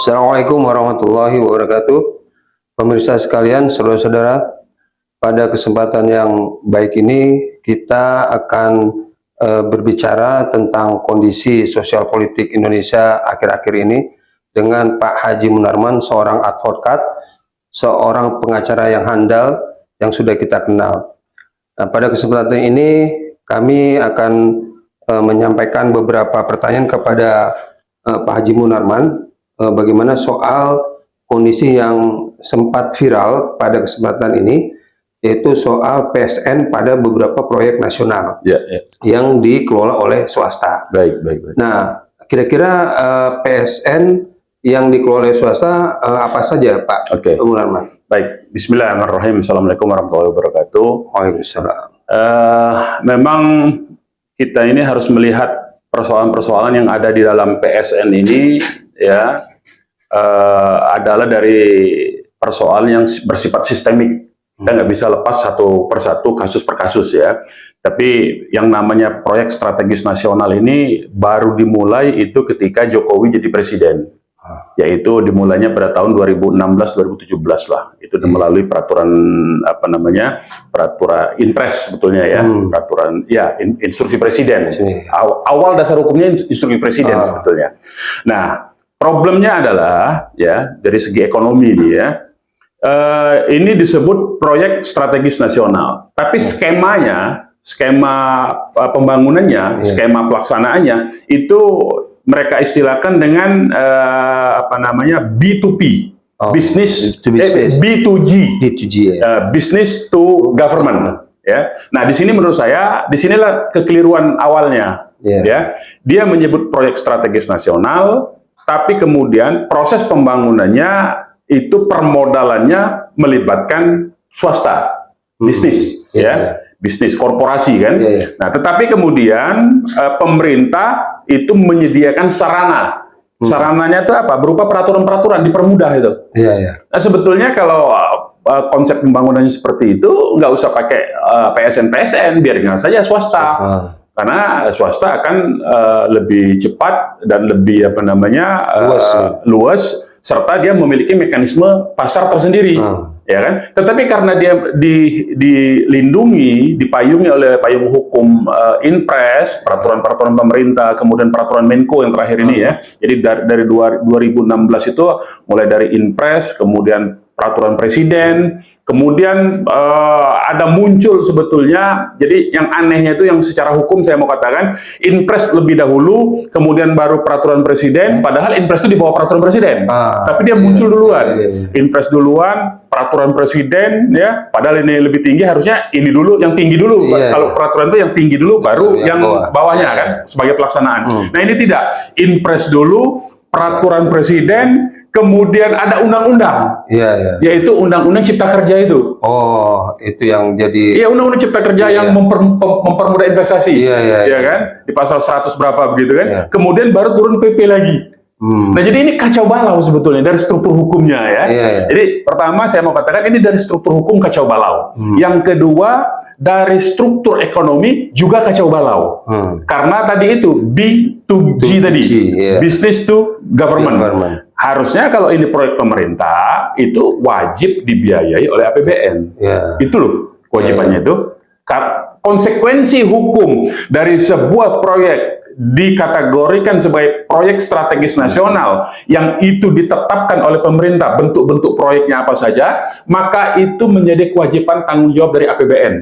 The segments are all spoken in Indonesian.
Assalamualaikum warahmatullahi wabarakatuh. Pemirsa sekalian, saudara-saudara, pada kesempatan yang baik ini kita akan berbicara tentang kondisi sosial politik Indonesia akhir-akhir ini dengan Pak Haji Munarman, seorang advokat, seorang pengacara yang handal yang sudah kita kenal. Nah, pada kesempatan ini kami akan menyampaikan beberapa pertanyaan kepada Pak Haji Munarman bagaimana soal kondisi yang sempat viral pada kesempatan ini, yaitu soal PSN pada beberapa proyek nasional yang dikelola oleh swasta. Baik. Nah, kira-kira PSN yang dikelola oleh swasta apa saja, Pak Munarman? Baik, Bismillahirrahmanirrahim. Assalamualaikum warahmatullahi wabarakatuh. Waalaikumsalam. Memang kita ini harus melihat persoalan-persoalan yang ada di dalam PSN ini, ya, adalah dari persoalan yang bersifat sistemik. Kita nggak bisa lepas satu persatu, kasus per kasus, ya. Tapi yang namanya proyek strategis nasional ini baru dimulai itu ketika Jokowi jadi presiden. Yaitu dimulainya pada tahun 2016-2017 lah. Itu melalui peraturan peraturan Inpres sebetulnya, ya. Peraturan, ya, instruksi presiden. Awal dasar hukumnya instruksi presiden sebetulnya. Nah, problemnya adalah, ya, dari segi ekonomi ini, ya, ini disebut proyek strategis nasional. Tapi skemanya, skema pembangunannya, skema pelaksanaannya itu mereka istilahkan dengan B2P, business to B2G, business to government. Ya. Nah, di sini menurut saya, disinilah kekeliruan awalnya. Ya, dia menyebut proyek strategis nasional, tapi kemudian proses pembangunannya itu permodalannya melibatkan swasta, bisnis, bisnis korporasi, kan. Nah, tetapi kemudian pemerintah itu menyediakan sarana. Sarananya itu apa? Berupa peraturan-peraturan, dipermudah itu. Nah, sebetulnya kalau konsep pembangunannya seperti itu, nggak usah pakai PSN, biarkan saja swasta. Karena swasta akan lebih cepat dan lebih luas, serta dia memiliki mekanisme pasar tersendiri, ya kan? Tetapi karena dia dilindungi, dipayungi oleh payung hukum Inpres, peraturan-peraturan pemerintah, kemudian peraturan Menko yang terakhir ini, ya. Jadi dari 2016 itu mulai dari Inpres, kemudian peraturan presiden, kemudian ada muncul sebetulnya, jadi yang anehnya itu yang secara hukum saya mau katakan, Inpres lebih dahulu, kemudian baru peraturan presiden, padahal Inpres itu di bawah peraturan presiden, tapi dia muncul duluan, Inpres duluan, peraturan presiden, ya, padahal ini lebih tinggi, harusnya ini dulu, yang tinggi dulu, kalau peraturan itu yang tinggi dulu, baru yang bawahnya, kan, sebagai pelaksanaan. Nah, ini tidak, Inpres dulu, peraturan presiden, kemudian ada undang-undang, yaitu undang-undang cipta kerja itu. Oh, itu yang jadi. Iya, undang-undang cipta kerja yang mempermudah investasi, ya kan, di pasal 100 berapa begitu, kan. Kemudian baru turun PP lagi. Nah, jadi ini kacau balau sebetulnya dari struktur hukumnya, ya. Jadi pertama saya mau katakan ini dari struktur hukum kacau balau. Yang kedua dari struktur ekonomi juga kacau balau. Karena tadi itu B2G tadi, business to government. Harusnya kalau ini proyek pemerintah itu wajib dibiayai oleh APBN. Itu loh kewajibannya itu. Konsekuensi hukum dari sebuah proyek dikategorikan sebagai proyek strategis nasional yang itu ditetapkan oleh pemerintah, bentuk-bentuk proyeknya apa saja, maka itu menjadi kewajiban tanggung jawab dari APBN.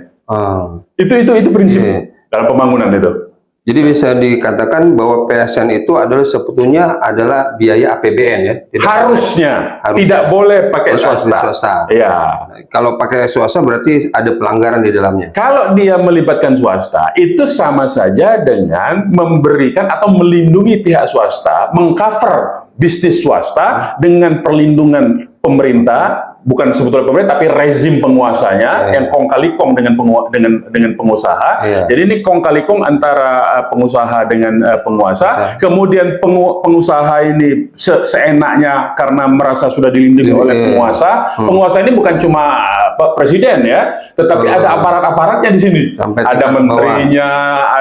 Itu prinsip dalam pembangunan itu. Jadi bisa dikatakan bahwa PSN itu adalah sebetulnya adalah biaya APBN, ya? Harusnya. Tidak boleh pakai swasta. Ya. Kalau pakai swasta berarti ada pelanggaran di dalamnya. Kalau dia melibatkan swasta, itu sama saja dengan memberikan atau melindungi pihak swasta, mengcover bisnis swasta dengan perlindungan pemerintah bukan sebetulnya pemerintah tapi rezim penguasanya yang kong kali kong dengan pengusaha. Jadi ini kong kali kong antara pengusaha dengan penguasa. Kemudian pengusaha ini seenaknya karena merasa sudah dilindungi oleh penguasa. Penguasa ini bukan cuma presiden ya, tetapi ada aparat-aparatnya di sini. Sampai ada menterinya,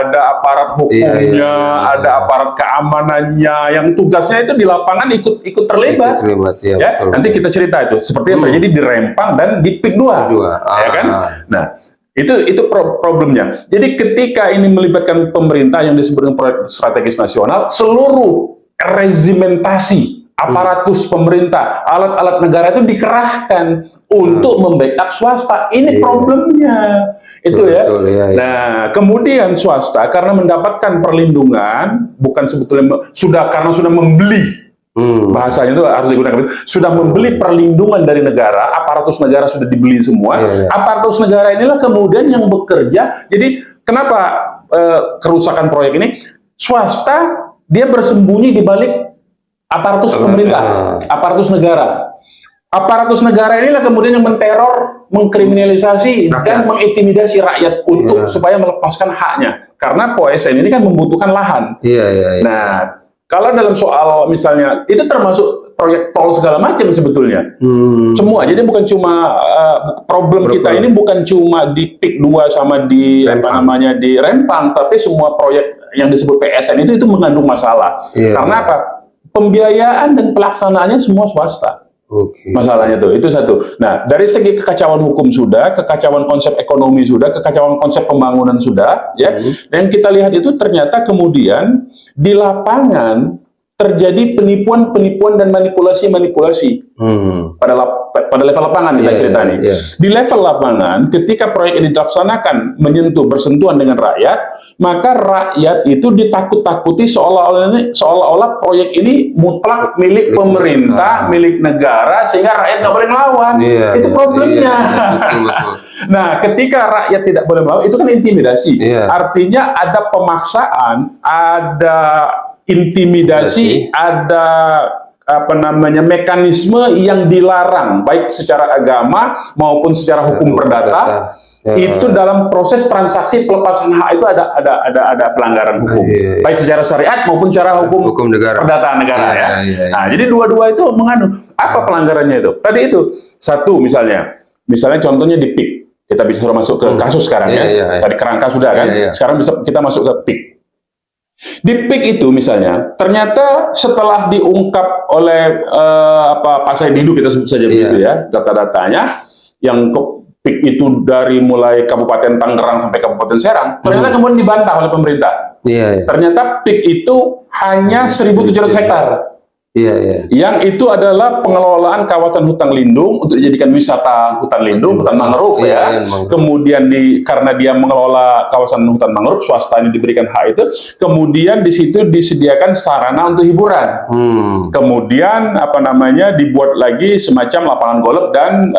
ada aparat hukumnya, ada aparat keamanannya yang tugasnya itu di lapangan ikut terlibat. Ya, betul, nanti kita cerita itu seperti yang terjadi di Rempang dan di PIK 2. Ya kan? Nah, itu problemnya. Jadi ketika ini melibatkan pemerintah yang disebut dengan proyek strategis nasional, seluruh regimentasi aparatus pemerintah, alat-alat negara itu dikerahkan untuk membackup swasta. Ini problemnya. Itu ya. Nah, kemudian swasta karena mendapatkan perlindungan, bukan sebetulnya karena sudah membeli. Bahasanya itu harus digunakan. Sudah membeli perlindungan dari negara, aparatus negara sudah dibeli semua. Aparatus negara inilah kemudian yang bekerja. Jadi kenapa kerusakan proyek ini? Swasta dia bersembunyi di balik aparatus pemerintah, aparatus negara. Aparatus negara inilah kemudian yang menteror, mengkriminalisasi dan mengintimidasi rakyat untuk supaya melepaskan haknya. Karena POSN ini kan membutuhkan lahan. Nah, kalau dalam soal misalnya itu termasuk proyek tol segala macam sebetulnya. Semua. Jadi bukan cuma problem kita ini bukan cuma di PIK 2 sama di di Rempang, tapi semua proyek yang disebut PSN itu mengandung masalah. Karena apa? Pembiayaan dan pelaksanaannya semua swasta. Masalahnya itu satu. Nah, dari segi kekacauan hukum sudah, kekacauan konsep ekonomi sudah, kekacauan konsep pembangunan sudah, ya. Dan kita lihat itu ternyata kemudian di lapangan terjadi penipuan dan manipulasi pada level lapangan kita cerita nih. Di level lapangan, ketika proyek ini dilaksanakan bersentuhan dengan rakyat, maka rakyat itu ditakut-takuti seolah-olah proyek ini mutlak milik pemerintah, milik negara, sehingga rakyat nggak boleh melawan. Itu problemnya. Nah, ketika rakyat tidak boleh melawan, itu kan intimidasi. Artinya ada pemaksaan, ada intimidasi, ada mekanisme yang dilarang baik secara agama maupun secara hukum perdata. Itu dalam proses transaksi pelepasan hak itu ada pelanggaran hukum, baik secara syariat maupun secara hukum perdata negara ya. Nah, jadi dua-dua itu mengandung apa pelanggarannya itu? Tadi itu satu misalnya contohnya di PIK, kita bisa masuk ke kasus sekarang ya. Tadi kerangka sudah kan, sekarang bisa kita masuk ke PIK. Di PIK itu misalnya, ternyata setelah diungkap oleh Pak Said Didu, kita sebut saja begitu ya, data-datanya, yang PIK itu dari mulai Kabupaten Tangerang sampai Kabupaten Serang, ternyata kemudian dibantah oleh pemerintah. Ternyata PIK itu hanya 1.700 hektar. Yang itu adalah pengelolaan kawasan hutan lindung untuk dijadikan wisata hutan lindung, hutan mangrove ya. Kemudian karena dia mengelola kawasan hutan mangrove, swasta ini diberikan hak itu. Kemudian di situ disediakan sarana untuk hiburan. Kemudian dibuat lagi semacam lapangan golf dan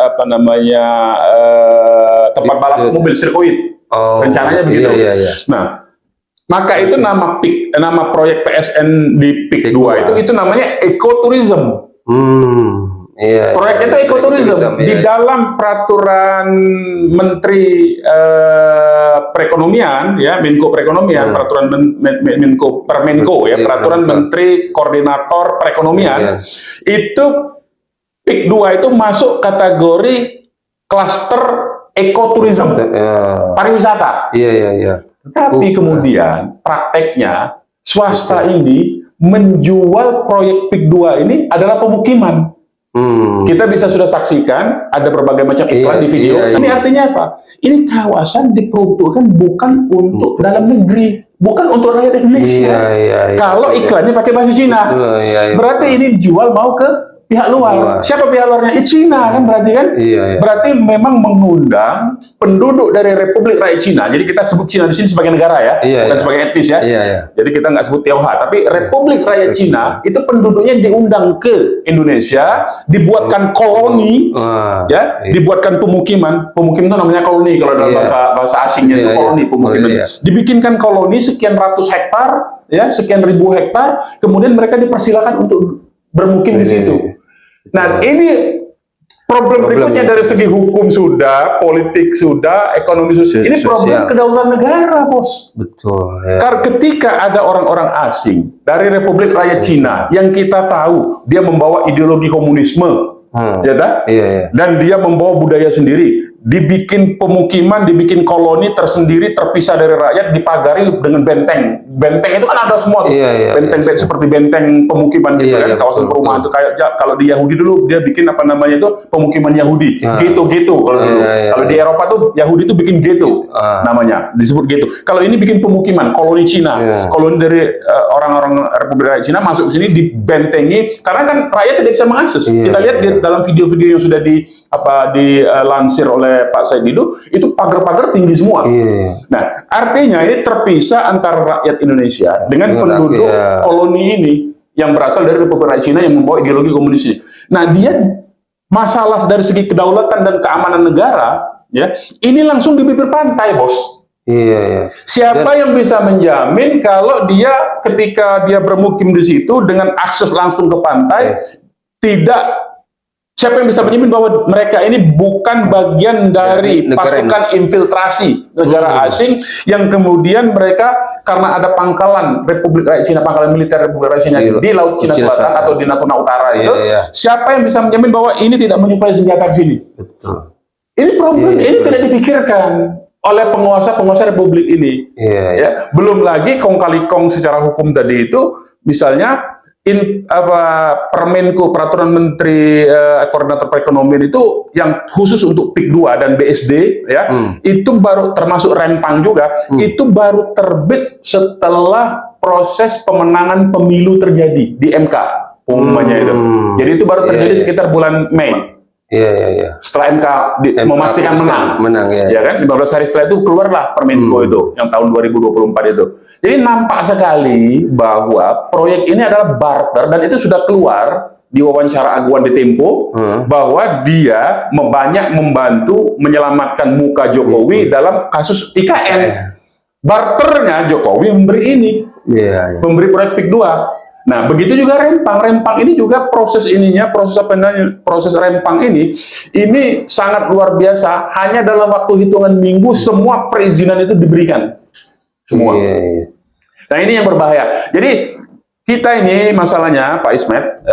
tempat balap mobil sirkuit. Rencananya begitu. Nah, maka itu nama proyek PSN di PIK 2 itu namanya ekoturism. Proyek itu ekoturism di dalam peraturan Menteri Perekonomian ya, Menko Perekonomian, peraturan Permenko ya, peraturan Menteri Koordinator Perekonomian. Itu PIK 2 itu masuk kategori klaster ekoturism, pariwisata. Tapi kemudian prakteknya swasta ini menjual proyek PIK 2 ini adalah pemukiman. Kita bisa sudah saksikan ada berbagai macam iklan di video. Ini artinya apa? Ini kawasan diperuntukkan bukan untuk dalam negeri, bukan untuk rakyat Indonesia. Kalau iklannya pakai bahasa Cina, berarti ini dijual mau ke pihak luar. Siapa pihak luarnya? Cina kan berarti kan? Berarti memang mengundang penduduk dari Republik Rakyat Cina. Jadi kita sebut Cina di sini sebagai negara ya, bukan sebagai etnis ya. Jadi kita nggak sebut Tionghoa, tapi Republik Rakyat Cina itu penduduknya diundang ke Indonesia, dibuatkan koloni, dibuatkan pemukiman. Pemukiman itu namanya koloni kalau dalam bahasa asingnya itu koloni pemukiman. Dibikinkan koloni sekian ratus hektar, ya sekian ribu hektar. Kemudian mereka dipersilakan untuk bermukim di situ. Nah, ini Problem berikutnya dari segi hukum sudah, politik sudah, ekonomi sudah. Ini problem kedaulatan negara, bos. Betul. Ya. Karena ketika ada orang-orang asing dari Republik Rakyat Cina yang kita tahu dia membawa ideologi komunisme, ya kan? Iya. Dan dia membawa budaya sendiri. Dibikin pemukiman, dibikin koloni tersendiri, terpisah dari rakyat, dipagari dengan benteng. Benteng itu kan ada semua tuh. Benteng seperti benteng pemukiman gitu kan, kawasan perumahan itu kayak kalau di Yahudi dulu dia bikin apa namanya itu pemukiman Yahudi, ghetto kalau dulu. Kalau di Eropa tuh Yahudi tuh bikin ghetto namanya, disebut ghetto. Kalau ini bikin pemukiman, koloni Cina, koloni dari orang-orang Republik Rakyat Cina masuk ke sini dibentengi karena kan rakyat tidak bisa mengakses. Kita lihat di dalam video-video yang sudah dilansir oleh Pak Said Didu, itu pagar-pagar tinggi semua. Nah, artinya ini terpisah antara rakyat Indonesia dengan penduduk koloni ini yang berasal dari Republik Rakyat Cina yang membawa ideologi komunis ini. Nah, dia masalah dari segi kedaulatan dan keamanan negara, ya, ini langsung di bibir pantai, bos. Siapa yang bisa menjamin kalau dia ketika dia bermukim di situ dengan akses langsung ke pantai, siapa yang bisa menjamin bahwa mereka ini bukan bagian dari pasukan infiltrasi negara asing yang kemudian mereka karena ada pangkalan Republik Rakyat Cina, pangkalan militer Republik Rakyat Cina di Laut Cina Selatan atau di Natuna Utara itu, siapa yang bisa menjamin bahwa ini tidak menyuplai senjata di sini? Ini problem, ini tidak dipikirkan oleh penguasa-penguasa Republik ini. Ya, belum lagi kong kali kong secara hukum tadi itu, misalnya Permenko, Peraturan Menteri Koordinator Perekonomian itu yang khusus untuk PIK 2 dan BSD ya, itu baru termasuk Rempang juga, itu baru terbit setelah proses pemenangan pemilu terjadi di MK umumnya itu. Jadi itu baru terjadi sekitar bulan Mei. Setelah MK memastikan menang, ya kan? 15 hari setelah itu keluarlah Permenko itu yang tahun 2024 itu. Jadi nampak sekali bahwa proyek ini adalah barter dan itu sudah keluar di wawancara Aguan di Tempo bahwa dia banyak membantu menyelamatkan muka Jokowi dalam kasus IKN. Barternya Jokowi memberi ini, memberi proyek PIK 2. Nah, begitu juga Rempang. Rempang ini juga proses ininya, proses Rempang ini sangat luar biasa. Hanya dalam waktu hitungan minggu semua perizinan itu diberikan. Semua. Nah, ini yang berbahaya. Jadi, kita ini masalahnya, Pak Ismet,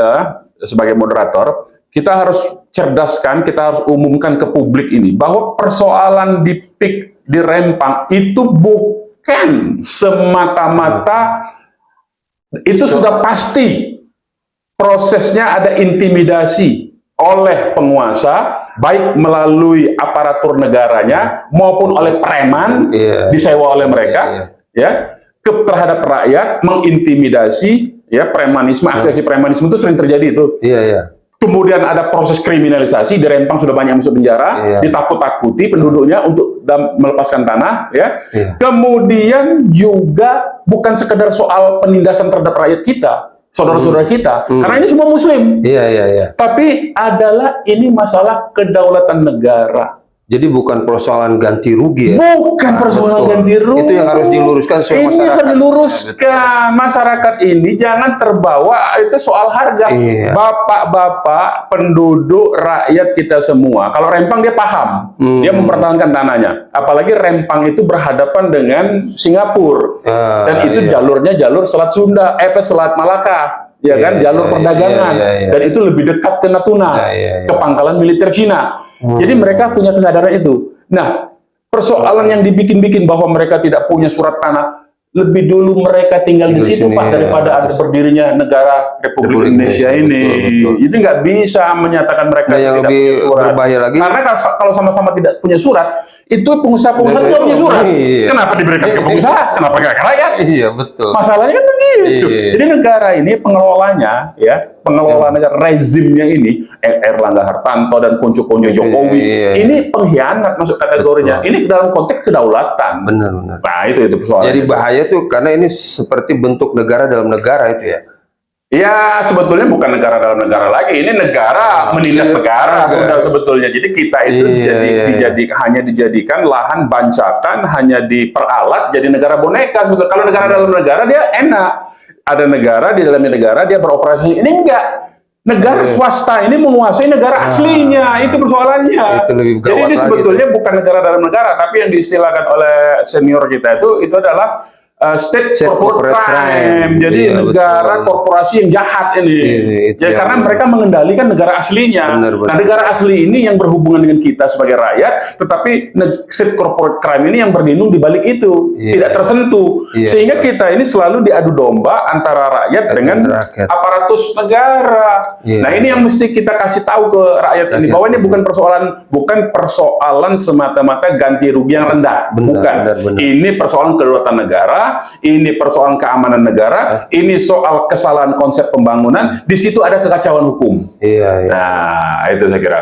sebagai moderator, kita harus cerdaskan, kita harus umumkan ke publik ini, bahwa persoalan di PIK di Rempang itu bukan semata-mata itu sudah pasti prosesnya ada intimidasi oleh penguasa, baik melalui aparatur negaranya maupun oleh preman disewa oleh mereka, terhadap rakyat, mengintimidasi, premanisme, aksi premanisme itu sering terjadi itu. Kemudian ada proses kriminalisasi, di Rempang sudah banyak masuk penjara, ditakut-takuti penduduknya untuk melepaskan tanah, Kemudian juga bukan sekedar soal penindasan terhadap rakyat kita, saudara-saudara kita, karena ini semua Muslim. Tapi adalah ini masalah kedaulatan negara. Jadi bukan persoalan ganti rugi ya? Bukan persoalan ganti rugi. Itu yang harus diluruskan semua masyarakat. Ini harus diluruskan. Masyarakat ini jangan terbawa itu soal harga. Bapak-bapak, penduduk, rakyat kita semua. Kalau Rempang dia paham. Dia mempertahankan tanahnya. Apalagi Rempang itu berhadapan dengan Singapura. Dan itu jalurnya jalur Selat Sunda, Selat Malaka. Ya kan, jalur perdagangan. Dan itu lebih dekat ke Natuna, ke pangkalan militer Cina. Jadi mereka punya kesadaran itu. Nah, persoalan yang dibikin-bikin bahwa mereka tidak punya surat tanah, lebih dulu mereka tinggal di situ, Pak, daripada ada berdirinya negara Republik Indonesia ini. Itu nggak bisa menyatakan mereka tidak punya surat. Berbahaya lagi. Karena kalau sama-sama tidak punya surat, itu pengusaha-pengusaha tidak punya surat. Kenapa diberikan ke pengusaha? Kenapa nggak ke rakyat? Iya, betul. Masalahnya kan begitu. Jadi negara ini pengelolanya, pengelola negara, rezimnya ini, Erlangga Hartarto dan konco-konco Jokowi, ini pengkhianat masuk kategorinya. Ini dalam konteks kedaulatan. Benar. Nah, itu persoalannya. Jadi bahaya tuh karena ini seperti bentuk negara dalam negara itu ya. Ya, sebetulnya bukan negara dalam negara lagi. Ini negara menindas negara sudah sebetulnya. Jadi kita itu hanya dijadikan lahan bancakan, hanya diperalat jadi negara boneka. Sebetulnya kalau negara dalam negara dia enak. Ada negara di dalamnya negara dia beroperasi. Ini enggak. Negara swasta ini menguasai negara aslinya, itu persoalannya. Itu lebih jadi ini sebetulnya bukan negara dalam negara, tapi yang diistilahkan oleh senior kita itu adalah state corporate crime. Jadi negara korporasi yang jahat ini. Jadi karena mereka mengendalikan negara aslinya. Nah, negara asli ini yang berhubungan dengan kita sebagai rakyat, tetapi state corporate crime ini yang berlindung di balik itu, tidak tersentuh. Sehingga kita ini selalu diadu domba antara rakyat dengan aparatus negara. Nah, ini yang mesti kita kasih tahu ke rakyat ini, bahwa ini bukan persoalan semata-mata ganti rugi yang rendah. Ini persoalan kedaulatan negara. Ini persoalan keamanan negara, ini soal kesalahan konsep pembangunan, di situ ada kekacauan hukum. Nah, itu saya kira.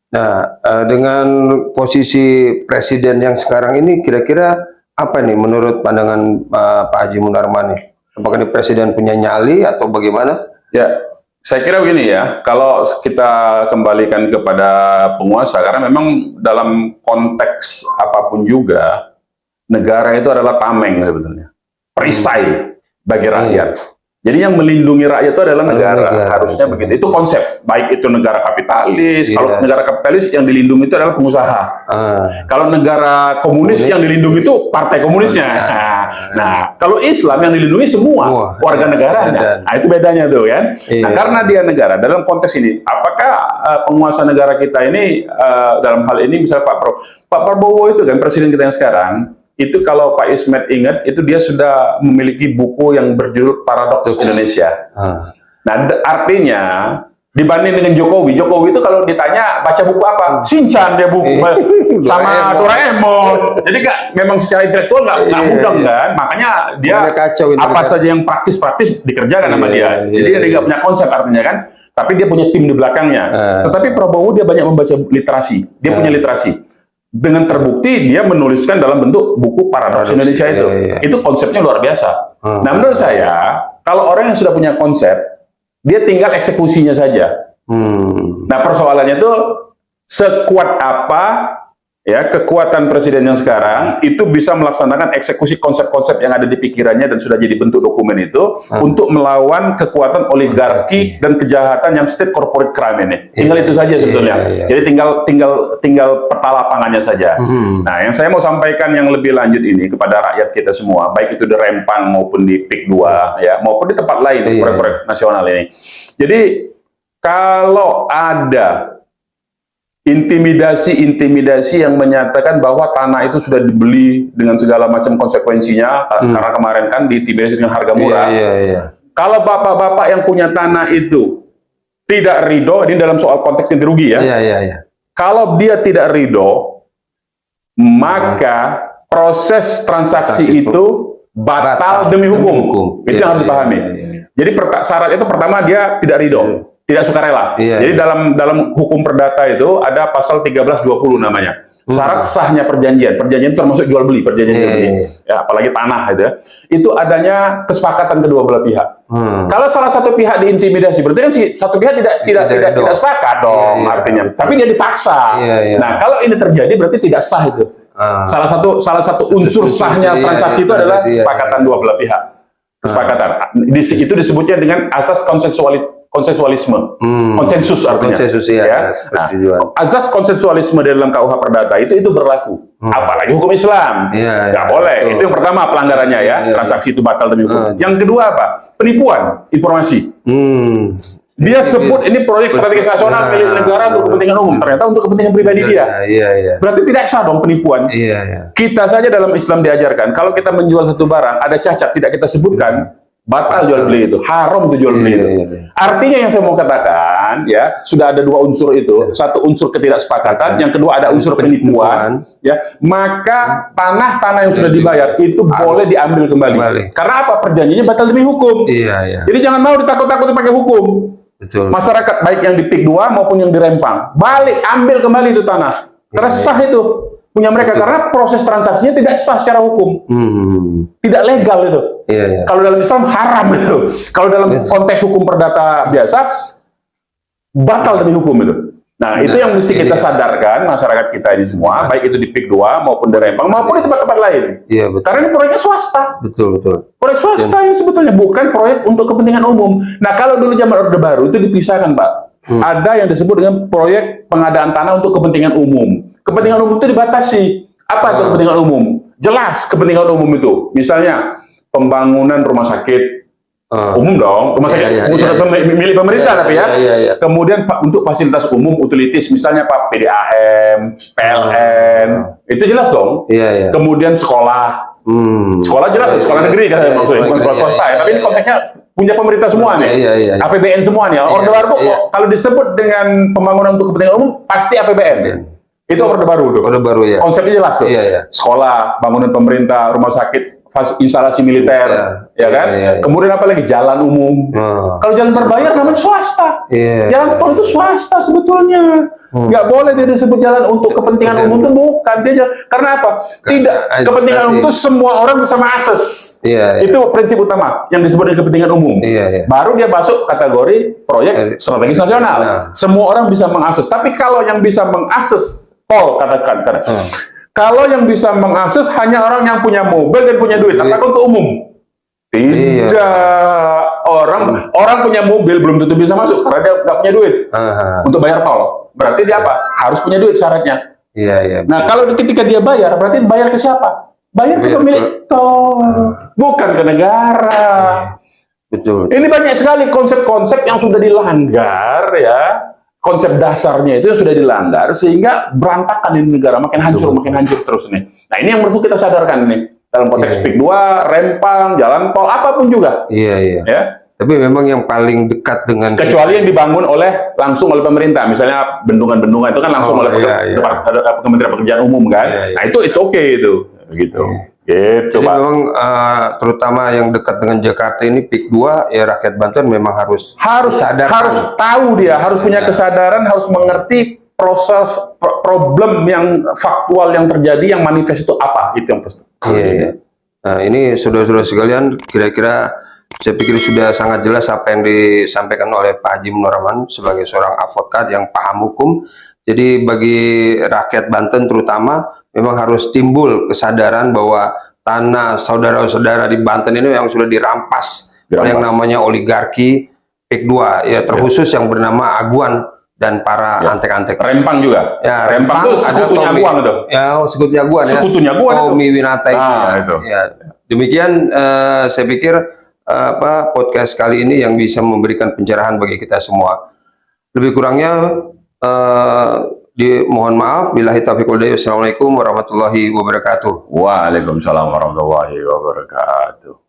Nah, dengan posisi presiden yang sekarang ini, kira-kira apa nih menurut pandangan Pak Haji Munarman nih? Apakah ini presiden punya nyali atau bagaimana? Ya, saya kira begini ya, kalau kita kembalikan kepada penguasa, karena memang dalam konteks apapun juga, negara itu adalah tameng sebetulnya, perisai bagi rakyat. Jadi yang melindungi rakyat itu adalah negara, harusnya begitu. Itu konsep, baik itu negara kapitalis. Kalau negara kapitalis yang dilindungi itu adalah pengusaha. Kalau negara komunis yang dilindungi itu partai komunisnya. Nah, kalau Islam yang dilindungi semua warga negaranya. Nah, itu bedanya tuh kan. Nah, karena dia negara, dalam konteks ini, apakah penguasa negara kita ini dalam hal ini misalnya Pak Prabowo itu kan presiden kita yang sekarang, itu kalau Pak Ismet ingat, itu dia sudah memiliki buku yang berjudul Paradoks Indonesia. Nah, artinya dibanding dengan Jokowi itu kalau ditanya baca buku apa, Shinchan dia buku sama Doraemon. Jadi memang secara intelektual nggak mudah kan, makanya dia apa saja yang praktis dikerjakan sama dia. Jadi dia nggak punya konsep artinya kan, tapi dia punya tim di belakangnya. Tetapi Prabowo dia banyak membaca literasi, dia punya literasi. Dengan terbukti dia menuliskan dalam bentuk buku Paradoks Indonesia itu. Itu konsepnya luar biasa. Nah, menurut saya, kalau orang yang sudah punya konsep, dia tinggal eksekusinya saja. Nah, persoalannya itu sekuat apa ya kekuatan presiden yang sekarang itu bisa melaksanakan eksekusi konsep-konsep yang ada di pikirannya dan sudah jadi bentuk dokumen itu untuk melawan kekuatan oligarki dan kejahatan yang state corporate crime ini. Tinggal itu saja sebetulnya. Jadi tinggal peta lapangannya saja. Nah, yang saya mau sampaikan yang lebih lanjut ini kepada rakyat kita semua, baik itu di Rempang maupun di PIK 2 ya, maupun di tempat lain proyek-proyek nasional ini. Jadi kalau ada intimidasi yang menyatakan bahwa tanah itu sudah dibeli dengan segala macam konsekuensinya, karena kemarin kan diintimidasi dengan harga murah. Kalau bapak-bapak yang punya tanah itu tidak ridho, ini dalam soal konteks ganti rugi ya. Kalau dia tidak ridho, maka proses transaksi itu batal demi hukum. Itu yang harus dipahami. Jadi syarat itu pertama dia tidak ridho. Tidak sukarela. Jadi dalam hukum perdata itu ada pasal 1320 namanya. Syarat sahnya perjanjian. Perjanjian itu termasuk jual beli, perjanjian jual beli. Ya, apalagi tanah gitu ya. Itu adanya kesepakatan kedua belah pihak. Kalau salah satu pihak diintimidasi, berarti kan satu pihak tidak sepakat dong artinya. Tapi dia dipaksa. Nah, kalau ini terjadi berarti tidak sah itu. Salah satu unsur sahnya transaksi itu adalah kesepakatan dua belah pihak. Kesepakatan. Itu disebutnya dengan asas konsensualisme, konsensus artinya. Nah, azas konsensualisme dalam KUH Perdata itu berlaku. Apalagi hukum Islam, nggak boleh. Itu yang pertama pelanggarannya ya, transaksi itu batal demi hukum. Yang kedua apa? Penipuan informasi. Dia sebut ini proyek strategis nasional milik negara untuk kepentingan umum, ternyata untuk kepentingan pribadi dia. Berarti tidak sah dong penipuan. Kita saja dalam Islam diajarkan, kalau kita menjual satu barang ada cacat tidak kita sebutkan, batal jual beli itu, haram itu jual beli itu. Artinya yang saya mau katakan ya, sudah ada dua unsur itu, satu unsur ketidaksepakatan, yang kedua ada unsur penipuan, ya. Maka tanah-tanah yang sudah dibayar itu boleh diambil kembali. Karena apa? Perjanjiannya batal demi hukum. Jadi jangan mau ditakut-takuti pakai hukum. Masyarakat baik yang di PIK 2 maupun yang di Rempang, balik ambil kembali itu tanah. Karena sah itu punya mereka, karena proses transaksinya tidak sah secara hukum, tidak legal itu. Kalau dalam Islam haram itu. Kalau dalam konteks hukum perdata biasa batal demi hukum itu. Nah, itu yang mesti kita sadarkan masyarakat kita ini semua, baik itu di PIK 2 maupun di Rempang maupun di tempat-tempat lain. Iya, betul. Karena ini proyeknya swasta. Betul, betul. Proyek swasta ini sebetulnya bukan proyek untuk kepentingan umum. Nah, kalau dulu zaman Orde Baru itu dipisahkan, Pak. Ada yang disebut dengan proyek pengadaan tanah untuk kepentingan umum. Kepentingan umum itu dibatasi. Apa itu kepentingan umum? Jelas kepentingan umum itu. Misalnya pembangunan rumah sakit. Umum dong, rumah sakit milik pemerintah tapi ya. Kemudian untuk fasilitas umum utilities, misalnya Pak PDAM, PLN, itu jelas dong. Kemudian sekolah, sekolah jelas, sekolah negeri kan maksudnya, bukan sekolah swasta ya. Tapi ini konteksnya punya pemerintah semua nih, APBN semua nih. Orde Baru kalau disebut dengan pembangunan untuk kepentingan umum pasti APBN. Itu Orde Baru tuh. Orde Baru ya. Konsepnya jelas tuh. Sekolah, bangunan pemerintah, rumah sakit, instalasi militer, ya kan? Kemudian apa lagi? Jalan umum. Kalau jalan berbayar namanya swasta. Jalan tol itu swasta sebetulnya. Nggak boleh dia disebut jalan untuk kepentingan umum itu bukan dia. Karena apa? Tidak. Kepentingan umum itu semua orang bisa mengakses. Itu prinsip utama yang disebut dengan kepentingan umum. Baru dia masuk kategori proyek strategis nasional. Semua orang bisa mengakses. Tapi kalau yang bisa mengakses tol, katakan. Kalau yang bisa mengakses hanya orang yang punya mobil dan punya duit, apakah untuk umum? Tidak. Orang punya mobil belum tentu bisa masuk karena dia nggak punya duit untuk bayar tol. Berarti dia apa? Harus punya duit syaratnya. Nah, kalau ketika dia bayar, berarti bayar ke siapa? Bayar ke pemilik tol, bukan ke negara. Betul. Ini banyak sekali konsep-konsep yang sudah dilanggar ya. Konsep dasarnya itu yang sudah dilanggar sehingga berantakan di negara, makin hancur terus nih. Nah, ini yang perlu kita sadarkan nih dalam konteks PIK 2, Rempang, jalan tol, apapun juga. Ya. Tapi memang yang paling dekat dengan kecuali yang dibangun langsung oleh pemerintah, misalnya bendungan-bendungan itu kan langsung oleh Kementerian Pekerjaan Umum kan. Nah, itu it's okay itu, gitu. Gitu, jadi memang terutama yang dekat dengan Jakarta ini PIK 2 ya, rakyat Banten memang harus tahu dia, harus punya kesadaran, harus mengerti proses problem yang faktual yang terjadi, yang manifest itu apa, itu yang pasti. Nah, ini saudara-saudara sekalian, kira-kira saya pikir sudah sangat jelas apa yang disampaikan oleh Pak Haji Munur Rahman sebagai seorang advokat yang paham hukum. Jadi bagi rakyat Banten terutama memang harus timbul kesadaran bahwa tanah saudara-saudara di Banten ini yang sudah dirampas oleh yang namanya oligarki PIK 2 ya, terkhusus yang bernama Aguan dan para antek-antek. Rempang juga. Ya, Rempang itu sekutunya Aguan itu. Ya, sekutunya Aguan ya. Sekutunya Aguan itu. Tommy Winata itu. Ya. Demikian saya pikir podcast kali ini yang bisa memberikan pencerahan bagi kita semua. Lebih kurangnya mohon maaf. Billahi taufiq wal hidayah. Assalamualaikum warahmatullahi wabarakatuh. Waalaikumsalam warahmatullahi wabarakatuh.